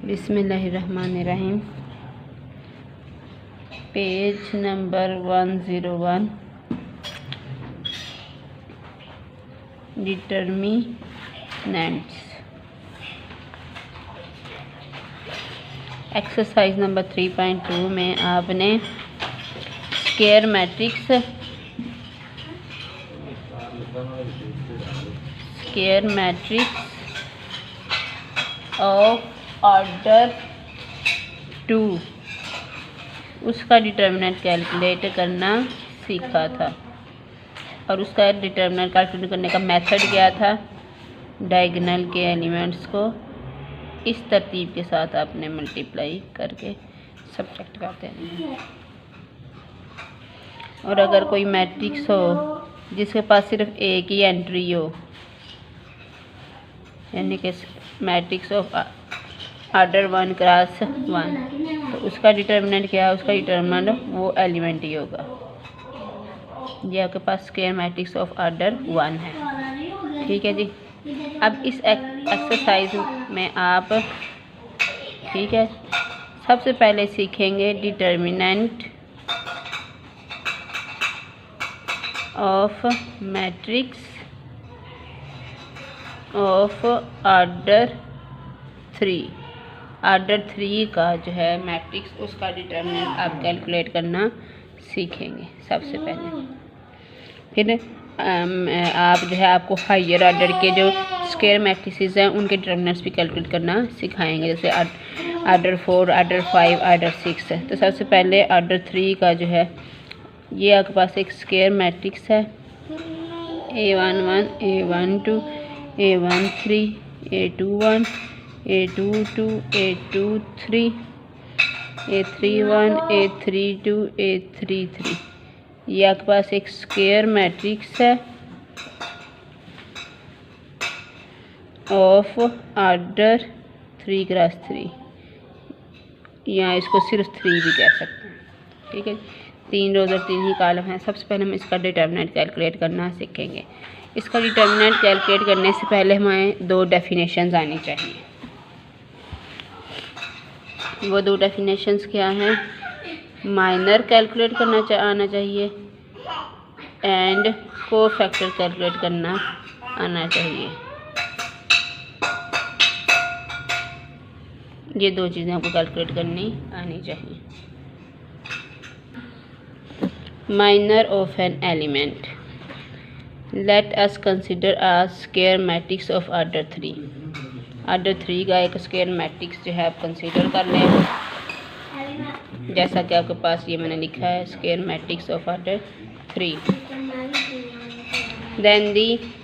बिस्मिल्लाहिर्रहमानिर्रहीम। Page number 101, determinants. Exercise number 3.2 में आपने स्क्वायर मैट्रिक्स ऑफ ऑर्डर 2 उसका डिटर्मिनेंट कैलकुलेट करना सीखा था। और उसका डिटर्मिनेंट कैलकुलेट करने का मेथड क्या था? डायगोनल के एलिमेंट्स को इस तरतीब के साथ आपने मल्टीप्लाई करके सब्ट्रैक्ट करते हैं। और अगर कोई मैट्रिक्स हो जिसके पास सिर्फ एक ही एंट्री हो, यानी कि मैट्रिक्स ऑफ ऑर्डर 1 क्रॉस 1, तो उसका डिटर्मिनेंट क्या है? उसका डिटर्मिनेंट वो एलिमेंट ही होगा। ये आपके पास स्क्वायर मैट्रिक्स ऑफ ऑर्डर 1 है। ठीक है जी। अब इस एक्सरसाइज में आप, ठीक है, सबसे पहले सीखेंगे determinant of matrix of order 3। Order 3 का जो है मैट्रिक्स, उसका डिटर्मिनेंट आप कैलकुलेट करना सीखेंगे सबसे पहले। फिर आप जो है आपको हायर ऑर्डर के जो स्क्वायर मैट्रिसेस हैं उनके डिटर्मिनेंट्स भी कैलकुलेट करना सिखाएंगे, जैसे ऑर्डर 4, ऑर्डर 5, ऑर्डर 6 है। तो सबसे पहले ऑर्डर 3 का जो है, ये आपके पास एक स्क्वायर मैट्रिक्स है। A11, A12, A13, A21, A22, A23, A31, A32, A33। ये आपके पास एक स्क्वायर मैट्रिक्स है ऑफ ऑर्डर 3 क्रॉस 3, या इसको सिर्फ 3 भी कह सकते हैं। ठीक है, 3 रोज़ और 3 ही कॉलम हैं। सबसे पहले हम इसका डिटर्मिनेंट कैलकुलेट करना सीखेंगे। इसका डिटर्मिनेंट कैलकुलेट करने से पहले हमें 2 डेफिनेशंस आनी चाहिए। वो 2 डेफिनेशंस क्या हैं? माइनर कैलकुलेट करना आना चाहिए एंड कोफैक्टर कैलकुलेट करना आना चाहिए। ये 2 चीज़ें आपको कैलकुलेट करनी आनी चाहिए। Minor of an element. Let us consider a square matrix of order 3। Order 3 का एक स्क्वायर मैट्रिक्स जो है आप कंसिडर कर लें, जैसा कि आपके पास ये मैंने लिखा है, square matrix of order 3। Then the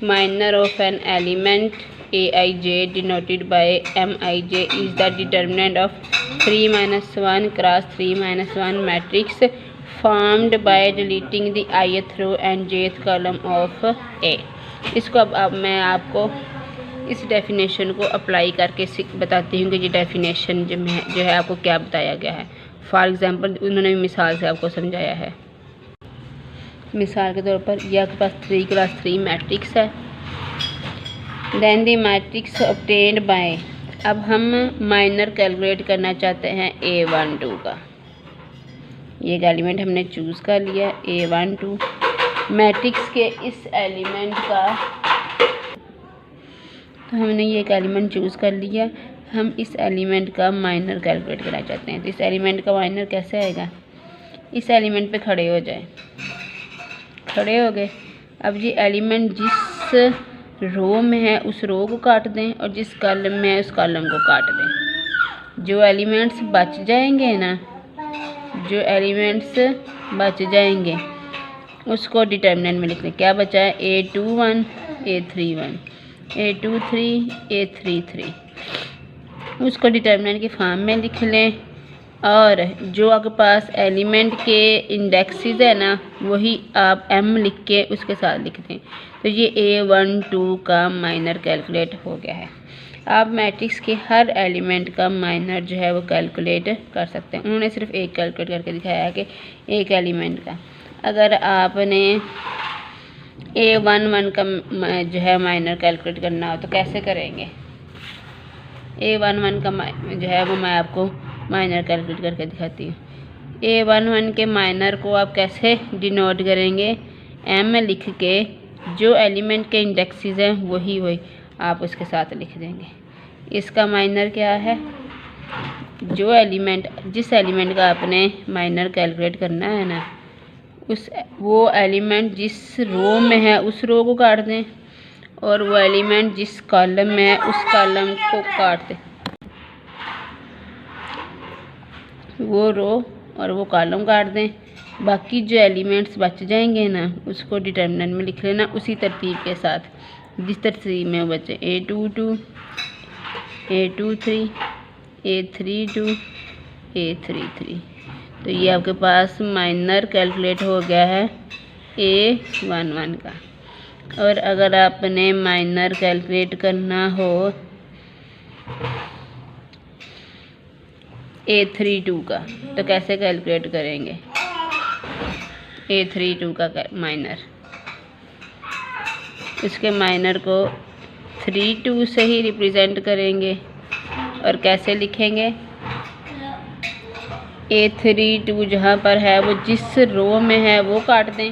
minor of an element Aij denoted by Mij is the determinant of 3-1 cross 3-1 matrix formed by deleting the ith row and jth column of A। इसको अब मैं आपको इस definition को apply करके बताती हूँ कि ये डेफिनेशन जो है आपको क्या बताया गया है। फॉर एग्जांपल उन्होंने मिसाल से आपको समझाया है। मिसाल के तौर पर यह आपके पास 3 क्रॉस 3 मैट्रिक्स है। Then the matrix obtained by, अब हम माइनर कैलकुलेट करना चाहते हैं A12 का। ये एक एलिमेंट हमने चूज़ कर लिया A12। मैट्रिक्स के इस एलिमेंट का, तो हमने ये एक एलिमेंट चूज़ कर लिया। हम इस एलिमेंट का माइनर कैलकुलेट करना चाहते हैं। तो इस एलिमेंट का माइनर कैसे आएगा? इस एलिमेंट पे खड़े हो जाए। खड़े हो गए। अब ये एलिमेंट जिस रो में है उस रो को काट दें और जिस कॉलम में है उस कॉलम को काट दें। जो एलिमेंट्स बच जाएंगे ना, जो एलिमेंट्स बच जाएंगे उसको डिटर्मिनेंट में लिख लें। क्या बचा है? A21, A31, A23, A33। उसको डिटर्मिनेंट की फॉर्म में लिख लें। और जो आपके पास एलिमेंट के इंडेक्सेस है ना, वही आप m लिख के उसके साथ लिख दें। तो ये A12 का माइनर कैलकुलेट हो गया है। आप मैट्रिक्स के हर एलिमेंट का माइनर जो है वो कैलकुलेट कर सकते हैं। उन्होंने सिर्फ एक कैलकुलेट करके दिखाया है कि एक एलिमेंट का। अगर आपने A11 का जो है माइनर कैलकुलेट करना हो तो कैसे करेंगे? A11 का जो है वो मैं आपको माइनर कैलकुलेट करके दिखाती हूँ। A11 के माइनर को आप कैसे डिनोट करेंगे, M लिख के जो एलिमेंट के इंडेक्सेस हैं वही आप उसके साथ लिख देंगे। इसका माइनर क्या है, जिस एलिमेंट का आपने माइनर कैलकुलेट करना है ना, वो एलिमेंट जिस रो में है उस रो को काट दें, और वो एलिमेंट जिस कॉलम में है उस कॉलम को काट दें। वो रो और वो कॉलम काट दें। बाकी जो एलिमेंट्स बच जाएंगे ना उसको डिटर्मिनेंट में लिख लेना उसी तरतीब के साथ जिस तरतीब में बचे। A22, A23, A32, A33। तो ये आपके पास माइनर कैलकुलेट हो गया है A11 का। और अगर आपने माइनर कैलकुलेट करना हो A32 का तो कैसे कैलकुलेट करेंगे। A32 का माइनर, इसके माइनर को 32 से ही रिप्रेजेंट करेंगे। और कैसे लिखेंगे, A32 जहाँ पर है वो जिस रो में है वो काट दें।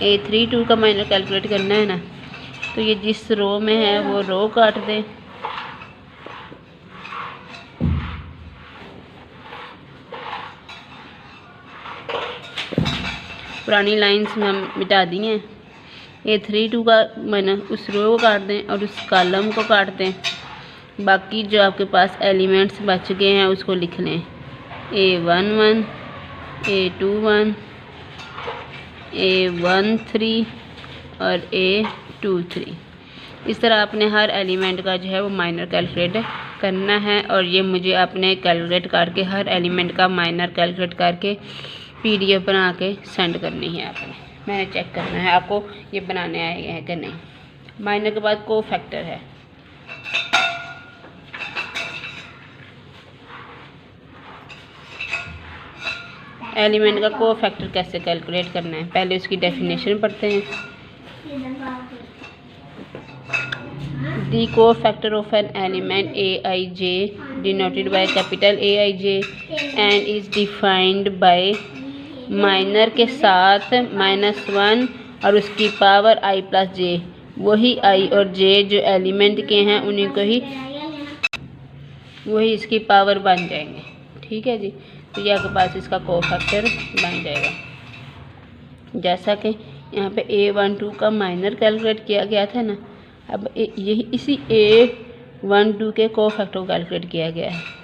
A32 का माइनर कैलकुलेट करना है ना, तो ये जिस रो में है वो रो काट दें। पुरानी लाइंस में हम मिटा दी हैं। A32 का माइनर उस रो को काट दें और उस कॉलम को काट दें। बाकी जो आपके पास एलिमेंट्स बच गए हैं उसको लिख लें। A11, A21, A13 और A23। इस तरह आपने हर एलिमेंट का जो है वो माइनर कैलकुलेट करना है। और ये मुझे आपने कैलकुलेट करके हर एलिमेंट का माइनर कैलकुलेट करके PDF बना के सेंड करनी है आपने। मैंने चेक करना है आपको ये बनाने आए हैं कि नहीं। माइनर के बाद कोफैक्टर है। एलिमेंट का कोफैक्टर कैसे कैलकुलेट करना है, पहले उसकी डेफिनेशन पढ़ते हैं। The cofactor of an element Aij denoted by capital Aij and is defined by minor के साथ -1 और उसकी पावर i+j। वही i और j जो एलिमेंट के हैं उन्हीं को ही वही इसकी पावर बन जाएंगे। ठीक है जी, तो ये आपके पास इसका कोफैक्टर बन जाएगा। जैसा कि यहाँ पे A12 का माइनर कैलकुलेट किया गया था ना, अब यही इसी A12 के कोफैक्टर को कैलकुलेट किया गया है।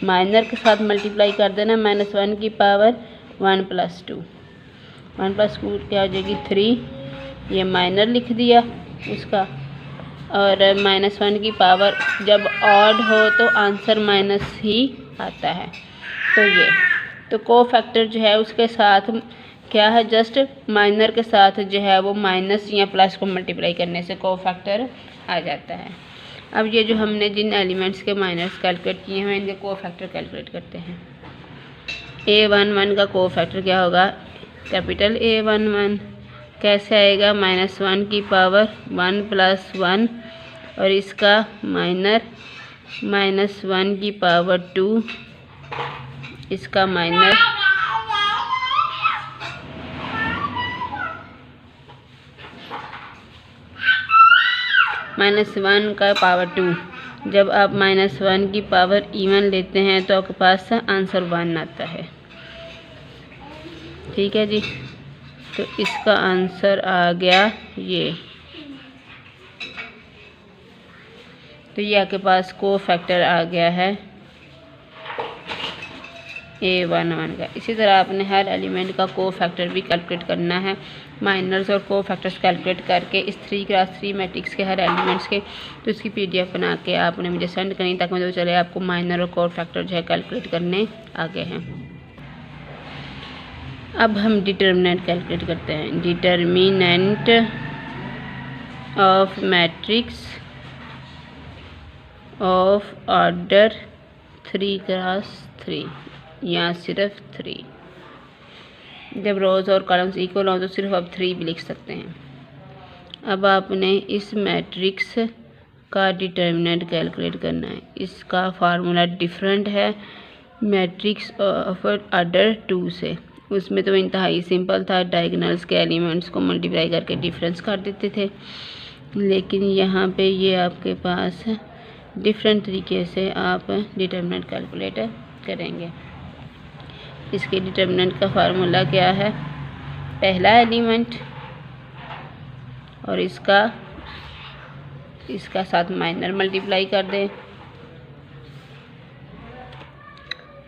माइनर के साथ मल्टीप्लाई कर देना, -1 की पावर 1 + 2, 1 + 2 क्या हो जाएगी 3। ये माइनर लिख दिया उसका। और -1 की पावर जब ऑड हो तो आंसर माइनस ही आता है। तो ये तो कोफैक्टर जो है उसके साथ क्या है, जस्ट माइनर के साथ जो है वो माइनस या प्लस को मल्टीप्लाई करने से कोफैक्टर आ जाता है। अब ये जो हमने जिन एलिमेंट्स के माइनर्स कैलकुलेट किए हैं इनके कोफैक्टर कैलकुलेट करते हैं। A11 का कोफैक्टर क्या होगा, कैपिटल A11 कैसे आएगा, -1 की पावर 1 + 1 और इसका माइनर -1 की पावर 2, इसका माइनर -1 का पावर 2। जब आप -1 की पावर इवन लेते हैं तो आपके पास आंसर 1 आता है। ठीक है जी, तो इसका आंसर आ गया ये। तो ये आपके पास कोफैक्टर आ गया है A11 का। इसी तरह आपने हर एलिमेंट का कोफैक्टर भी कैलकुलेट करना है। माइनर्स और कोफैक्टर्स कैलकुलेट करके इस 3x3 मैट्रिक्स के हर एलिमेंट्स के तो इसकी PDF बना के आपने मुझे सेंड करनी, ताकि मुझे चले आपको माइनर और कोफैक्टर जो है कैलकुलेट करने आ गए हैं। अब हम डिटर्मिनेंट कैलकुलेट करते हैं। Determinant of matrix of order 3x3 या सिर्फ 3। जब रोज़ और कॉलम्स इक्वल हो तो सिर्फ आप 3 भी लिख सकते हैं। अब आपने इस मैट्रिक्स का डिटर्मिनेंट कैलकुलेट करना है। इसका फार्मूला डिफरेंट है मैट्रिक्स ऑफ ऑर्डर 2 से। उसमें तो इंतहाई सिंपल था, डायगोनल्स के एलिमेंट्स को मल्टीप्लाई करके डिफरेंस कर देते थे, लेकिन यहाँ पे ये आपके पास डिफरेंट तरीके से आप डिटर्मिनेंट कैलकुलेट करेंगे। इसके डिटर्मिनेंट का फार्मूला क्या है, पहला एलिमेंट और इसका साथ माइनर मल्टीप्लाई कर दें,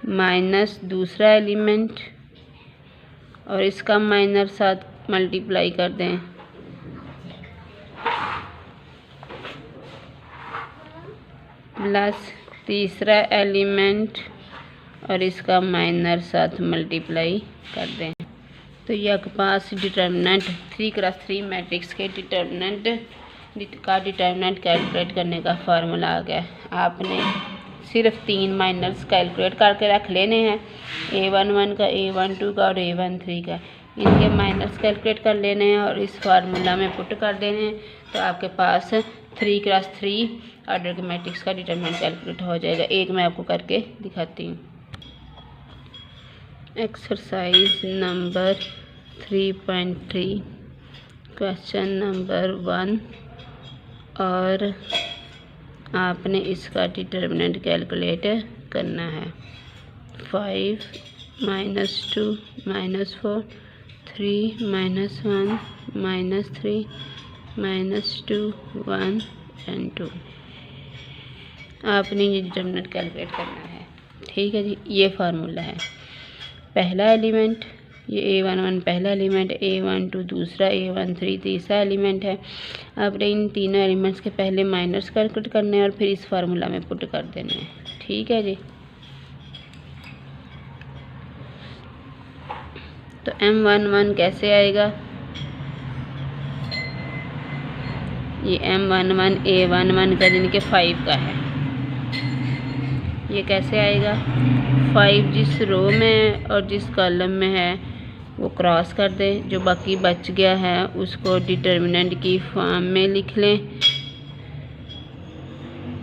माइनस दूसरा एलिमेंट और इसका माइनर साथ मल्टीप्लाई कर दें, प्लस तीसरा एलिमेंट और इसका माइनर साथ मल्टीप्लाई कर दें। तो ये आपके पास डिटर्मिनेंट 3x3 मैट्रिक्स के डिटर्मिनेंट कैलकुलेट करने का फार्मूला आ गया। आपने सिर्फ 3 माइनर्स कैलकुलेट करके रख लेने हैं, A11 का, A12 का और A13 का। इनके माइनर्स कैलकुलेट कर लेने हैं और इस फार्मूला में पुट कर देने हैं, तो आपके पास 3x3 ऑर्डर के मैट्रिक्स का डिटर्मिनेंट कैलकुलेट हो जाएगा। एक मैं आपको करके दिखाती हूँ। एक्सरसाइज नंबर 3.3 क्वेश्चन नंबर 1, और आपने इसका डिटर्मिनेंट कैलकुलेट करना है। 5 - 2 - 4 3 - 1 - 3 - 2 1 and 2। आपने ये डिटर्मिनेंट कैलकुलेट करना है। ठीक है जी, ये फार्मूला है। पहला एलिमेंट ये A11 पहला एलिमेंट, A12 दूसरा, A13 तीसरा एलिमेंट है। आपने इन तीनों एलिमेंट्स के पहले माइनर्स कैलकुलेट करने हैं और फिर इस फार्मूला में पुट कर देने हैं। ठीक है जी। तो M11 कैसे आएगा, ये M11 A11 का यानी कि 5 का है। ये कैसे आएगा, 5 जिस रो में और जिस कॉलम में है वो क्रॉस कर दें, जो बाकी बच गया है उसको डिटर्मिनेंट की फॉर्म में लिख लें।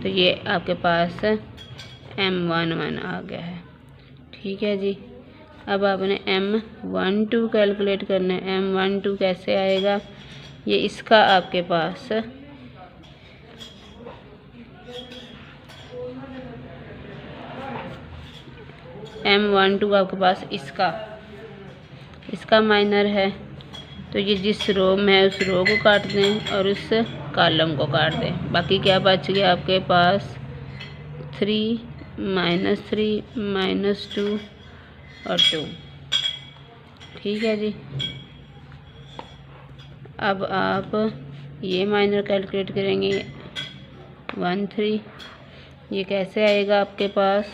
तो ये आपके पास M11 आ गया है। ठीक है जी। अब आपने M12 कैलकुलेट करना है। M12 कैसे आएगा, ये इसका आपके पास M12 आपके पास इसका माइनर है। तो ये जिस रो में है उस रो को काट दें और उस कॉलम को काट दें। बाकी क्या बच गया आपके पास, 3 - 3 - 2 और 2। ठीक है जी। अब आप ये माइनर कैलकुलेट करेंगे 1 3। ये कैसे आएगा आपके पास,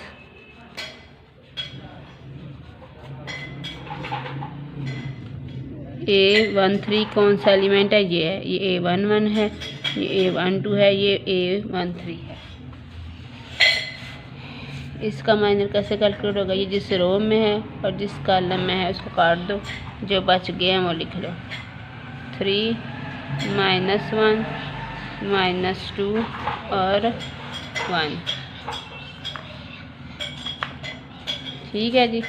A13 कौन सा एलिमेंट है, ये है, ये A11 है, ये A12 है, ये A13 है। इसका माइनर कैसे कैलकुलेट होगा, ये जिस रो में है और जिस कॉलम में है उसको काट दो, जो बच गए हैं वो लिख लो। 3 - 1 - 2 और 1। ठीक है जी,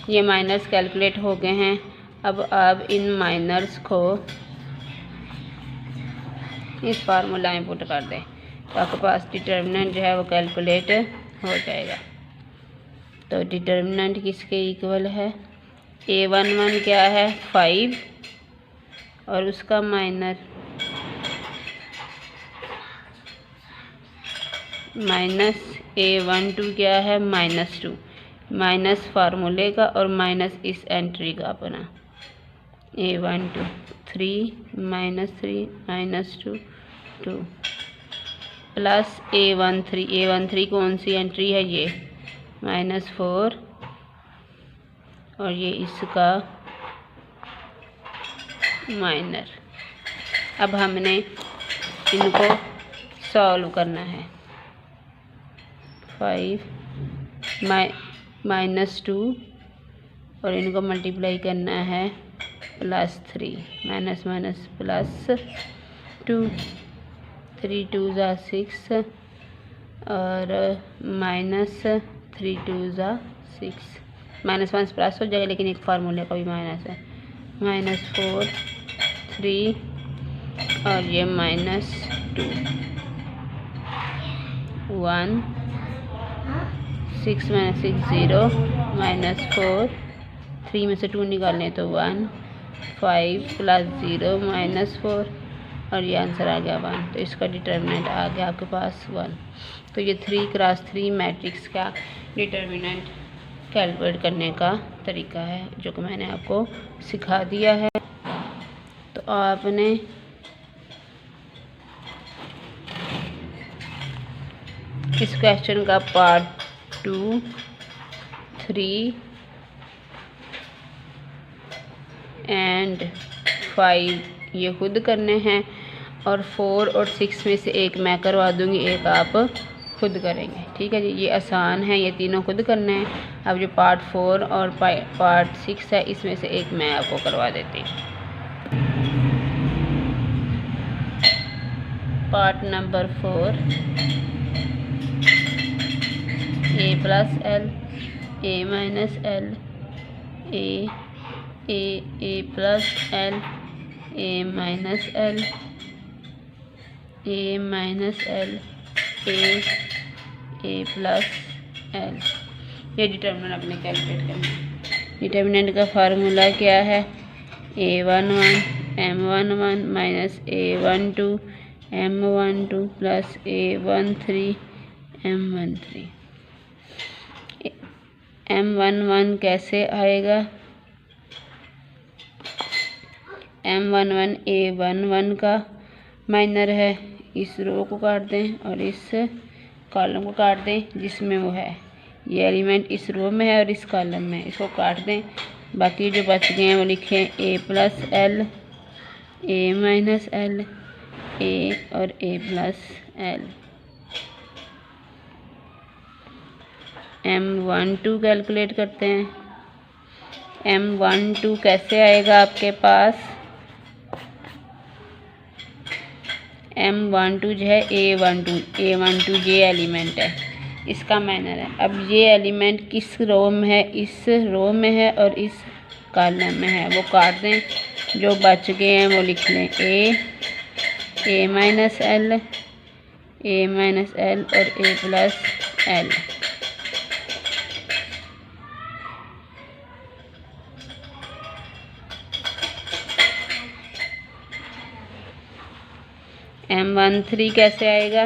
ये माइनर्स कैलकुलेट हो गए हैं। अब आप इन माइनर्स को इस फार्मूला में पुट कर दें, तो आपके पास डिटर्मिनेंट जो है वो कैलकुलेट हो जाएगा। तो डिटर्मिनेंट किसके इक्वल है, A11 क्या है 5 और उसका माइनर माइनस A12 क्या है -2, माइनस फार्मूले का और माइनस इस एंट्री का अपना। A12 3 - 3 - 2 2 प्लस A13 कौन सी एंट्री है, ये -4 और ये इसका माइनर। अब हमने इनको सॉल्व करना है। 5 -2 और इनको मल्टीप्लाई करना है +3, माइनस माइनस प्लस 2, 3 2 ज़ा 6 और -3 2 ज़ा 6। -1 प्लस हो जाएगा, लेकिन एक फार्मूले का भी माइनस है। -4 3 और ये -2 1 6 -6 0 -4 3 में से 2 निकालने तो 1 5 + 0 -4 और ये आंसर आ गया 1। तो इसका डिटर्मिनेंट आ गया आपके पास 1। तो ये 3x3 मैट्रिक्स का डिटर्मिनेंट कैलकुलेट करने का तरीका है, जो कि मैंने आपको सिखा दिया है। तो आपने इस क्वेश्चन का पार्ट 2, 3 एंड 5 ये खुद करने हैं, और 4 और 6 में से एक मैं करवा दूंगी, एक आप खुद करेंगे। ठीक है जी, ये आसान है, ये तीनों खुद करने हैं। अब जो पार्ट 4 और पार्ट 6 है, इसमें से एक मैं आपको करवा देती हूँ। Part number 4, a + l a - l a + l a - l a - l a + l। ये डिटर्मिनेंट अपने कैलकुलेट करना है। डिटर्मिनेंट का फार्मूला क्या है? a11 m11 - a12 m12 + a13 m13। m11 कैसे आएगा? m11 a11 का माइनर है। इस रो को काट दें और इस कॉलम को काट दें जिसमें वो है। ये एलिमेंट इस रो में है और इस कॉलम में, इसको काट दें। बाकी जो बच गए हैं वो लिखें a + l a - l a और a + l। m12 कैलकुलेट करते हैं। m12 कैसे आएगा आपके पास? m12 जो है a12 ये एलिमेंट है, इसका माइनर है। अब ये एलिमेंट किस रो में है? इस रो में है और इस कॉलम में है। वो काट दें, जो बच गए हैं वो लिख लें a - l और a + l। m13 कैसे आएगा?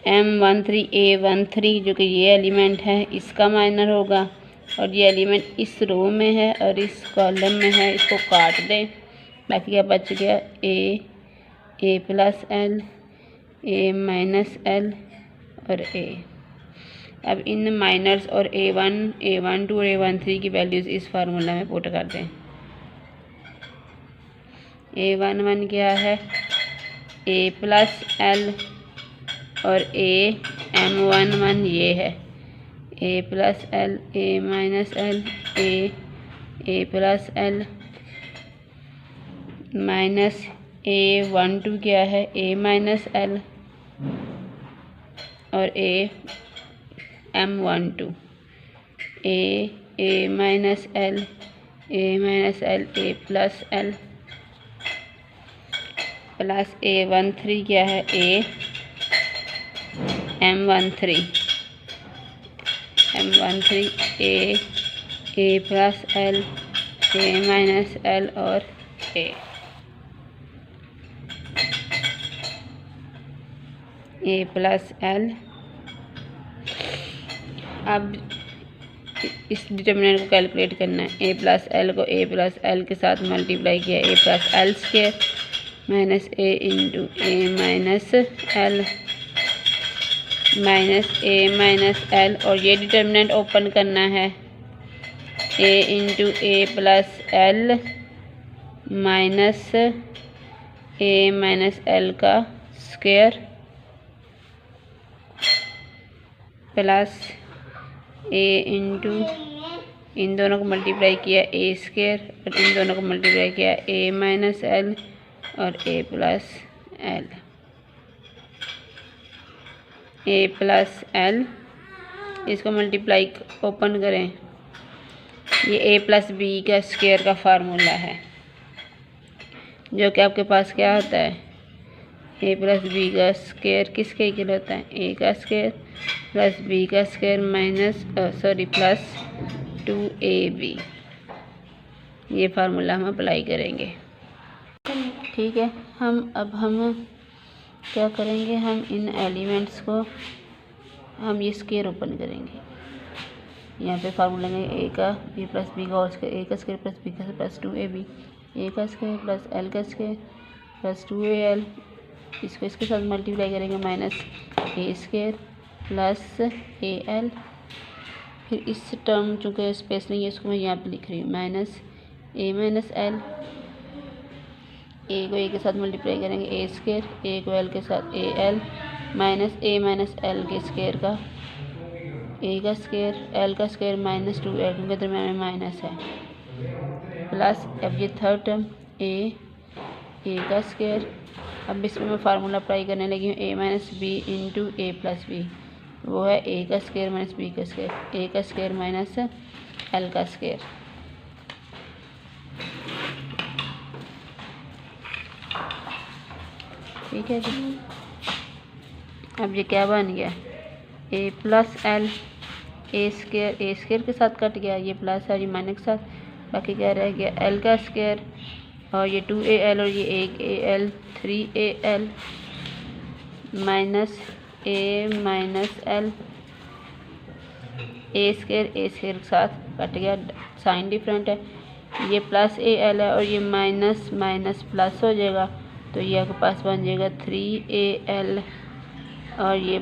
m13 a13 जो कि ये एलिमेंट है, इसका माइनर होगा, और ये एलिमेंट इस रो में है और इस कॉलम में है। इसको काट दें, बाकी क्या बच गया a + l a - l और a। अब इन माइनर्स और a1 a12 और a13 की वैल्यूज़ इस फार्मूला में पुट कर दें। a11 क्या है? a + l और a m11 ये है a + l a - l a + l minus a12 क्या है? a - l और a m12 a - l a - l a + l plus a13 क्या है? a m13 a + l a - l और a + l। अब इस डिटर्मिनेंट को कैलकुलेट करना है। a + l को a + l के साथ मल्टीप्लाई किया, a + l square minus a × a - l minus a - l, और ये डिटर्मिनेंट ओपन करना है a × a + l minus a - l का स्क्वायर प्लस ए इंटू इन दोनों को मल्टीप्लाई किया ए स्क्वायर और इन दोनों को मल्टीप्लाई किया ए माइनस एल और ए प्लस एल। ए प्लस एल इसको मल्टीप्लाई ओपन करें, ये ए प्लस बी का स्क्वायर का फार्मूला है, जो कि आपके पास क्या होता है, ए प्लस बी का स्क्वायर किसके इक्वल होता है, ए का स्क्वायर प्लस बी का स्क्वायर माइनस प्लस 2ab। ये फार्मूला हम अप्लाई करेंगे। ठीक है, हम क्या करेंगे, हम इन एलिमेंट्स को हम ये स्क्वायर ओपन करेंगे। यहाँ पे फार्मूला लेंगे ए का बी प्लस बी का होल स्क्वायर, ए का स्क्वायर प्लस बी का स्क्वायर प्लस 2ab, ए का स्क्वायर प्लस एल का स्क्वायर प्लस 2al। इसको इसके साथ मल्टीप्लाई करेंगे minus A square plus A L. फिर इस टर्म चूँकि स्पेस नहीं है, इसको मैं यहाँ पे लिख रही हूँ माइनस ए माइनस एल। ए को ए के साथ मल्टीप्लाई करेंगे ए स्क्वायर, ए को एल के साथ A L minus A minus L के स्क्वायर का ए का स्क्वायर एल का स्क्वायर माइनस 2l, क्योंकि दरम्यान में माइनस है, प्लस अब ये थर्ड टर्म ए का स्क्वायर। अब इसमें मैं फार्मूला अप्लाई करने लगी हूँ ए माइनस बी इंटू ए प्लस बी, वो है ए का स्क्वायर माइनस बी का स्क्वायर, ए का स्क्वायर माइनस एल का स्क्वायर। ठीक है जी, अब ये क्या बन गया, ए प्लस एल, ए स्क्वायर के साथ कट गया, ये प्लस है ये माइनस के साथ, बाकी क्या रह गया एल का स्क्वायर और ये 2al और ये 1al 3al माइनस ए माइनस एल, ए स्क्वायर के साथ कट गया, साइन डिफरेंट है, ये प्लस al है और ये माइनस माइनस प्लस हो जाएगा, तो ये आपके पास बन जाएगा 3al और ये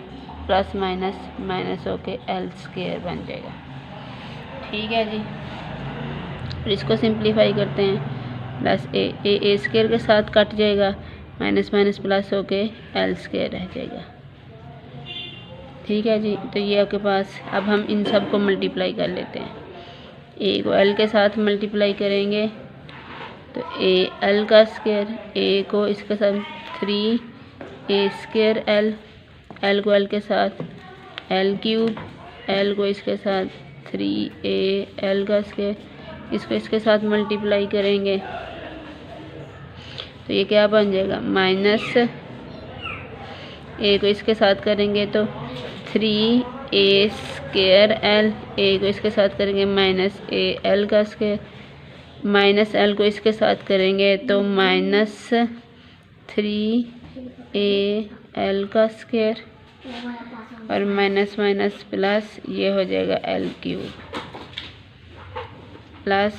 प्लस माइनस माइनस होके एल स्क्वायर बन जाएगा। ठीक है जी, और इसको सिंप्लीफाई करते हैं, प्लस ए स्क्वायर के साथ कट जाएगा, माइनस माइनस प्लस होके एल स्क्वायर रह जाएगा। ठीक है जी, तो ये आपके पास, अब हम इन सब को मल्टीप्लाई कर लेते हैं। ए को एल के साथ मल्टीप्लाई करेंगे तो ए एल का स्क्वायर, ए को इसके साथ 3a स्क्वायर एल को एल के साथ एल क्यूब, एल को इसके साथ 3al का स्क्वायर, इसको इसके साथ मल्टीप्लाई करेंगे तो ये क्या बन जाएगा, माइनस ए को इसके साथ करेंगे तो 3a स्क्वायर एल, ए को इसके साथ करेंगे माइनस ए एल का स्क्वायर, माइनस एल को इसके साथ करेंगे तो माइनस 3al का स्क्वायर और माइनस माइनस प्लस ये हो जाएगा एल क्यूब प्लस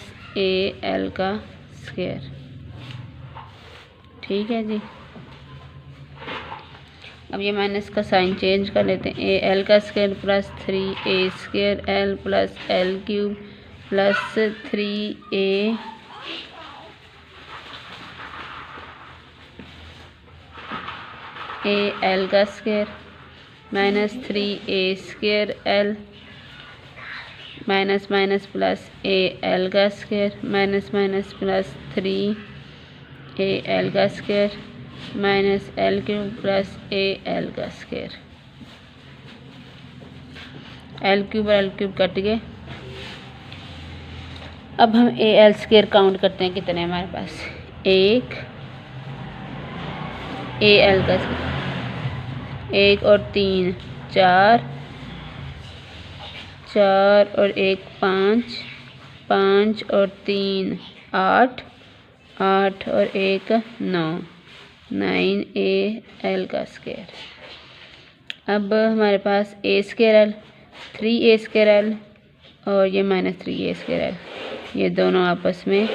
al का स्क्वायर। ठीक है जी, अब ये माइनस का साइन चेंज कर लेते हैं, al का square plus 3a square L plus L cube plus 3a al का square minus 3a square L minus minus plus al का square minus minus plus 3al का square minus L cube plus al का square. L cube और L cube cut गए। अब हम al square count करते हैं, कितने हमारे पास, एक al का स्क्वायर, 1 और 3 4, 4 और 1 5, 5 और 3 8, 8 और 1 9, 9al का स्क्वायर। अब हमारे पास a square L, 3a square L और ये माइनस 3a स्क्वायर एल, ये दोनों आपस में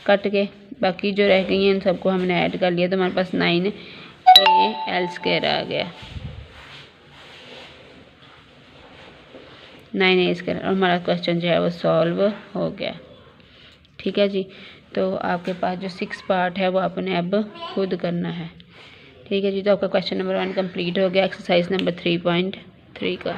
कट गए, बाकी जो रह गई हैं इन सबको हमने ऐड कर लिया तो हमारे पास 9al स्क्वायर आ गया, 9a स्क्वायर, और हमारा क्वेश्चन जो है वो सॉल्व हो गया। ठीक है जी, तो आपके पास जो 6 पार्ट है वो आपने अब खुद करना है। ठीक है जी, तो आपका क्वेश्चन नंबर 1 कंप्लीट हो गया। एक्सरसाइज नंबर 3.3 3 का